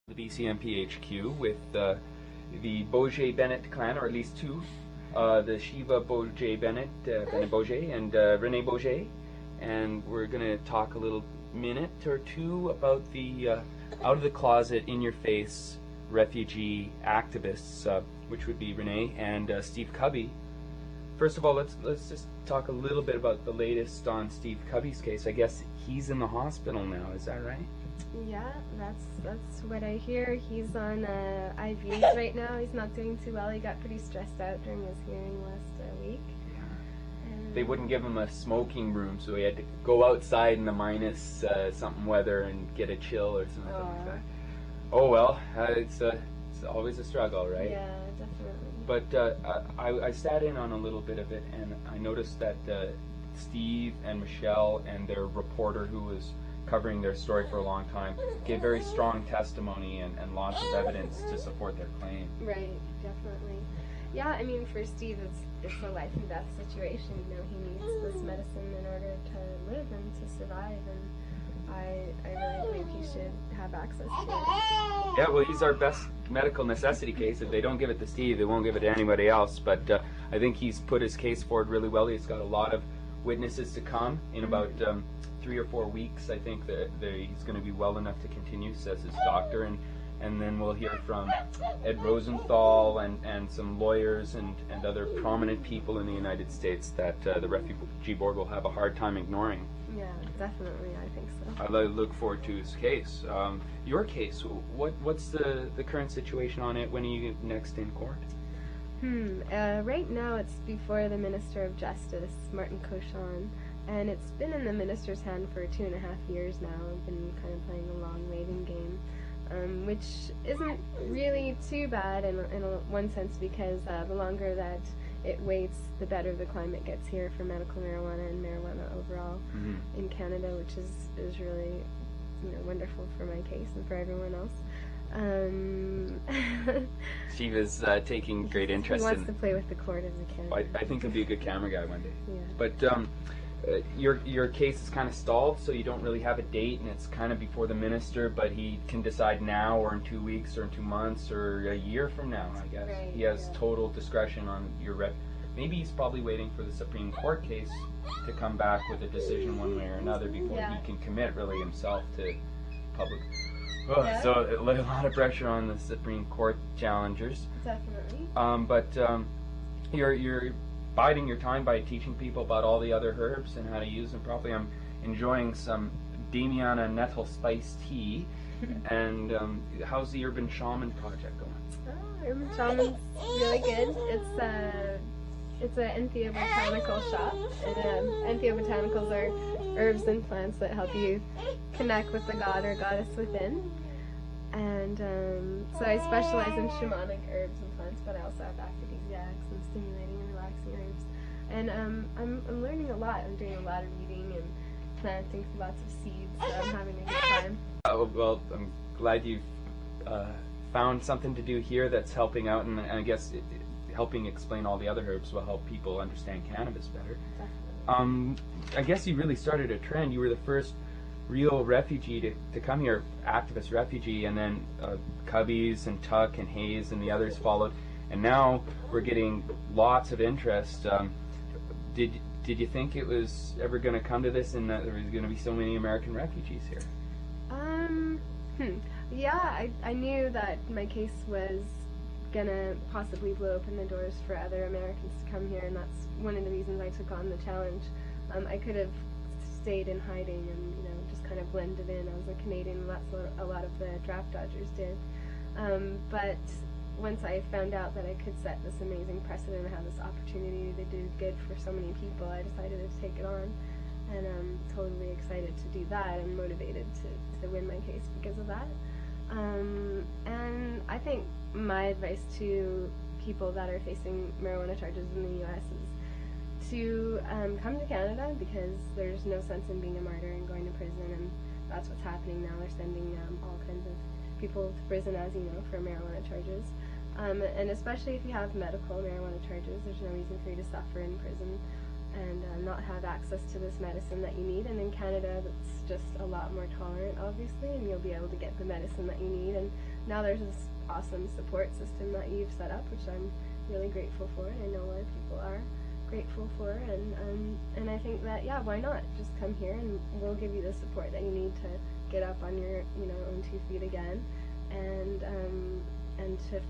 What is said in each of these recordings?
The BCMPHQ with the Boje Bennett clan, or at least two, the Shiva Boje Bennett, Renee Boje, and Renee Boje, and we're going to talk a little minute or two about the out of the closet, in your face refugee activists, which would be Renee and Steve Kubby. First of all, let's just talk a little bit about the latest on Steve Kubby's case. I guess he's in the hospital now. Is that right? Yeah, that's what I hear. He's on IVs right now. He's not doing too well. He got pretty stressed out during his hearing last week. Yeah. They wouldn't give him a smoking room, so he had to go outside in the minus something weather and get a chill or something like that. Oh well, it's always a struggle, right? Yeah, definitely. But I sat in on a little bit of it, and I noticed that Steve and Michelle and their reporter, who was covering their story for a long time, gave very strong testimony and lots of evidence to support their claim. Right, definitely. Yeah, I mean, for Steve, it's a life and death situation. You know, he needs this medicine in order to live and to survive, and I really believe he should have access to it. Yeah, well, he's our best medical necessity case. If they don't give it to Steve, they won't give it to anybody else. But I think he's put his case forward really well. He's got a lot of witnesses to come in about 3 or 4 weeks. I think that he's going to be well enough to continue, says his doctor, and then we'll hear from Ed Rosenthal and some lawyers and other prominent people in the United States that the Refugee Board will have a hard time ignoring. Yeah, definitely, I think so. I look forward to his case. Your case, what's the current situation on it? When are you next in court? Right now it's before the Minister of Justice, Martin Cochon, and it's been in the minister's hand for 2.5 years now. I've been kind of playing a long waiting game, which isn't really too bad in one sense, because the longer that it waits, the better the climate gets here for medical marijuana and marijuana overall in Canada, which is really, wonderful for my case and for everyone else. She was taking great interest. He wants to play with the court as a candidate. I think he'll be a good camera guy one day. Yeah. But your case is kind of stalled, so you don't really have a date, and it's kind of before the minister, but he can decide now or in 2 weeks or in 2 months or a year from now, I guess. Right, he has total discretion on your Maybe he's probably waiting for the Supreme Court case to come back with a decision one way or another before he can commit really himself to public. So a lot of pressure on the Supreme Court challengers. Definitely. But you're biding your time by teaching people about all the other herbs and how to use them properly. I'm enjoying some Damiana nettle spice tea. And how's the Urban Shaman project going? Oh, Urban Shaman's really good. It's an entheobotanical shop, and entheobotanicals are herbs and plants that help you connect with the god or goddess within. And so I specialize in shamanic herbs and plants, but I also have aphrodisiacs and stimulating and relaxing herbs. And I'm learning a lot. I'm doing a lot of reading and planting lots of seeds, so I'm having a good time. Oh, well, I'm glad you've found something to do here that's helping out, and I guess helping explain all the other herbs will help people understand cannabis better. Definitely. I guess you really started a trend. You were the first real refugee to come here, activist refugee, and then Cubbies and Tuck and Hayes and the others followed, and now we're getting lots of interest. Did you think it was ever going to come to this, and that there was going to be so many American refugees here? Yeah, I knew that my case was gonna possibly blow open the doors for other Americans to come here, and that's one of the reasons I took on the challenge. I could have stayed in hiding and just kind of blended in. I was a Canadian, and that's what a lot of the draft dodgers did. But once I found out that I could set this amazing precedent and have this opportunity to do good for so many people, I decided to take it on, and I'm totally excited to do that and motivated to win my case because of that. And I think my advice to people that are facing marijuana charges in the U.S. is to come to Canada, because there's no sense in being a martyr and going to prison, and that's what's happening now. They're sending all kinds of people to prison, as you know, for marijuana charges. And especially if you have medical marijuana charges, there's no reason for you to suffer in prison. and not have access to this medicine that you need. And in Canada, that's just a lot more tolerant, obviously, and you'll be able to get the medicine that you need. And now there's this awesome support system that you've set up, which I'm really grateful for, and I know a lot of people are grateful for. And I think that, yeah, why not just come here and we'll give you the support that you need to get up on your own 2 feet again, and to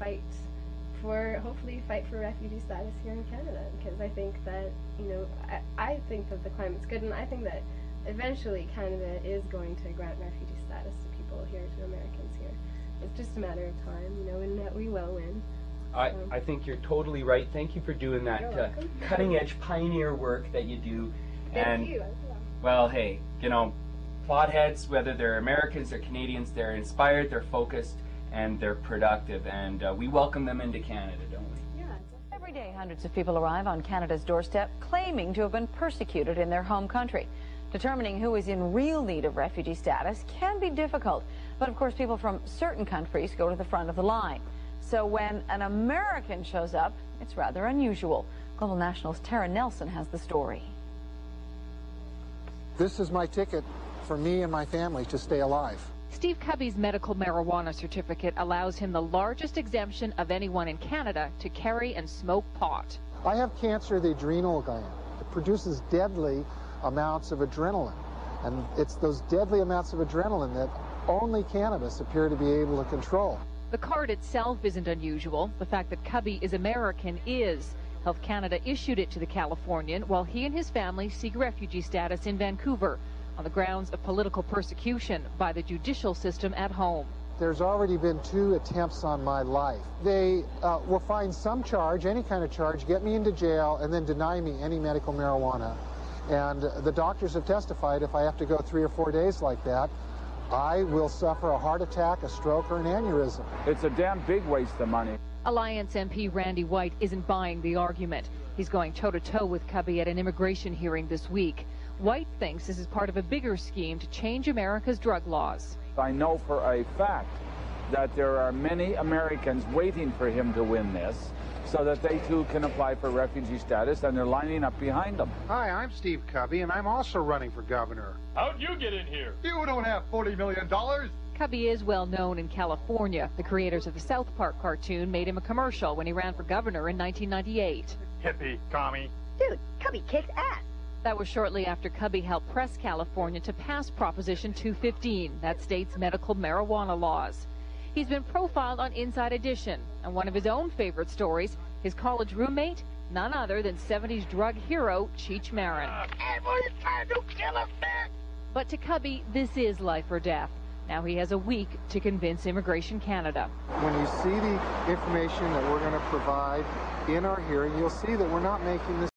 hopefully fight for refugee status here in Canada, because I think that I think that the climate's good, and I think that eventually Canada is going to grant refugee status to people here, to Americans here. It's just a matter of time, and that we will win. I think you're totally right. Thank you for doing that cutting-edge pioneer work that you do. Thank you. Well, hey, potheads, whether they're Americans or Canadians, they're inspired, they're focused, and they're productive, and we welcome them into Canada, don't we? Yeah. Every day, hundreds of people arrive on Canada's doorstep claiming to have been persecuted in their home country. Determining who is in real need of refugee status can be difficult, but of course people from certain countries go to the front of the line. So when an American shows up, it's rather unusual. Global National's Tara Nelson has the story. This is my ticket for me and my family to stay alive. Steve Kubby's medical marijuana certificate allows him the largest exemption of anyone in Canada to carry and smoke pot. I have cancer of the adrenal gland. It produces deadly amounts of adrenaline, and it's those deadly amounts of adrenaline that only cannabis appear to be able to control. The card itself isn't unusual. The fact that Kubby is American is. Health Canada issued it to the Californian while he and his family seek refugee status in Vancouver on the grounds of political persecution by the judicial system at home. There's already been 2 attempts on my life. They will find some charge, any kind of charge, get me into jail, and then deny me any medical marijuana. And the doctors have testified if I have to go 3 or 4 days like that, I will suffer a heart attack, a stroke, or an aneurysm. It's a damn big waste of money. Alliance MP Randy White isn't buying the argument. He's going toe-to-toe with Kubby at an immigration hearing this week. White thinks this is part of a bigger scheme to change America's drug laws. I know for a fact that there are many Americans waiting for him to win this so that they too can apply for refugee status, and they're lining up behind him. Hi, I'm Steve Kubby, and I'm also running for governor. How'd you get in here? You don't have $40 million. Kubby is well known in California. The creators of the South Park cartoon made him a commercial when he ran for governor in 1998. Hippie, commie. Dude, Kubby kicked ass. That was shortly after Kubby helped press California to pass Proposition 215, that state's medical marijuana laws. He's been profiled on Inside Edition, and one of his own favorite stories, his college roommate, none other than 70s drug hero Cheech Marin. Everybody's trying to kill us, man. But to Kubby, this is life or death. Now he has a week to convince Immigration Canada. When you see the information that we're going to provide in our hearing, you'll see that we're not making this